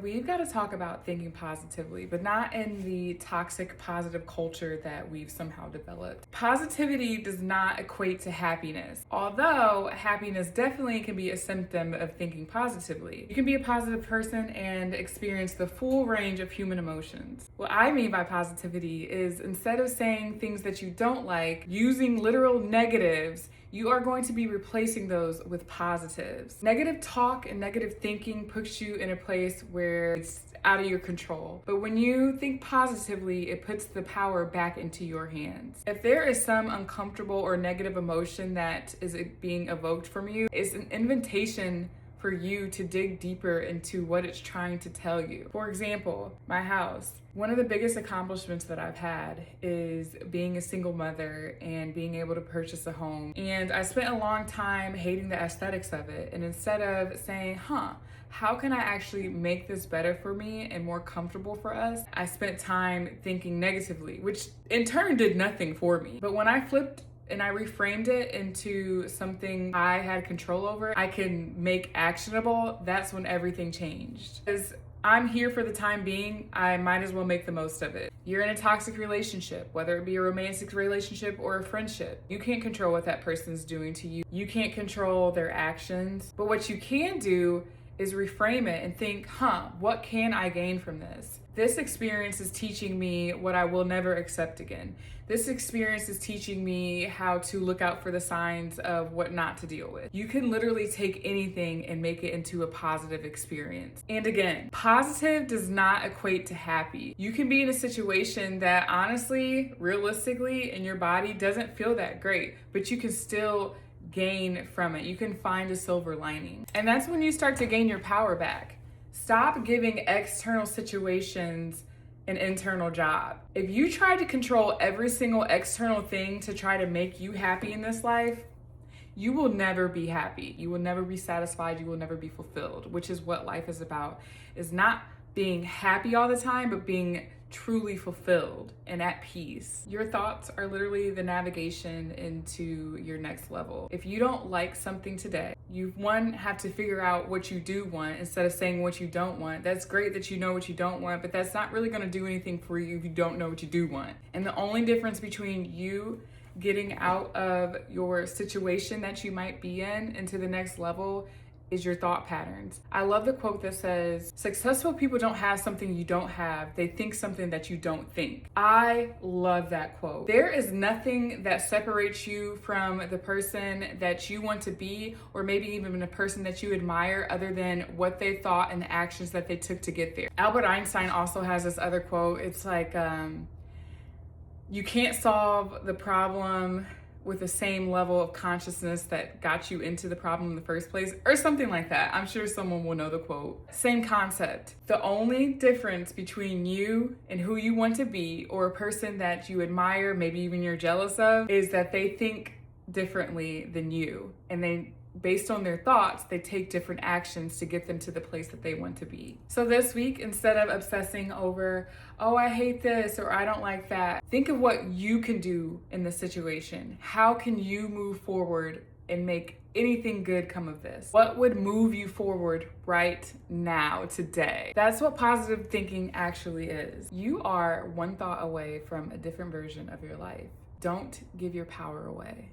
We've got to talk about thinking positively, but not in the toxic positive culture that we've somehow developed. Positivity does not equate to happiness, although happiness definitely can be a symptom of thinking positively. You can be a positive person and experience the full range of human emotions. What I mean by positivity is instead of saying things that you don't like, using literal negatives, you are going to be replacing those with positives. Negative talk and negative thinking puts you in a place where it's out of your control. But when you think positively, it puts the power back into your hands. If there is some uncomfortable or negative emotion that is being evoked from you, it's an invitation for you to dig deeper into what it's trying to tell you. For example, my house. One of the biggest accomplishments that I've had is being a single mother and being able to purchase a home. And I spent a long time hating the aesthetics of it. And instead of saying, how can I actually make this better for me and more comfortable for us? I spent time thinking negatively, which in turn did nothing for me. But when I flipped and I reframed it into something I had control over, I can make actionable, that's when everything changed. Because I'm here for the time being, I might as well make the most of it. You're in a toxic relationship, whether it be a romantic relationship or a friendship. You can't control what that person's doing to you. You can't control their actions. But what you can do is reframe it and think, what can I gain from this? This experience is teaching me what I will never accept again. This experience is teaching me how to look out for the signs of what not to deal with. You can literally take anything and make it into a positive experience. And again, positive does not equate to happy. You can be in a situation that honestly, realistically, in your body doesn't feel that great, but you can still gain from it. You can find a silver lining. And that's when you start to gain your power back. Stop giving external situations an internal job. If you try to control every single external thing to try to make you happy in this life, you will never be happy. You will never be satisfied. You will never be fulfilled, which is what life is about, is not being happy all the time, but being truly fulfilled and at peace. Your thoughts are literally the navigation into your next level. If you don't like something today, you have to figure out what you do want instead of saying what you don't want. That's great that you know what you don't want, but that's not really going to do anything for you if you don't know what you do want. And the only difference between you getting out of your situation that you might be in into the next level is your thought patterns. I love the quote that says, successful people don't have something you don't have, they think something that you don't think. I love that quote. There is nothing that separates you from the person that you want to be, or maybe even the person that you admire, other than what they thought and the actions that they took to get there. Albert Einstein also has this other quote. It's like, you can't solve the problem with the same level of consciousness that got you into the problem in the first place, or something like that. I'm sure someone will know the quote. Same concept. The only difference between you and who you want to be, or a person that you admire, maybe even you're jealous of, is that they think differently than you. And based on their thoughts, they take different actions to get them to the place that they want to be. So this week, instead of obsessing over, I hate this or I don't like that, think of what you can do in this situation. How can you move forward and make anything good come of this? What would move you forward right now, today? That's what positive thinking actually is. You are one thought away from a different version of your life. Don't give your power away.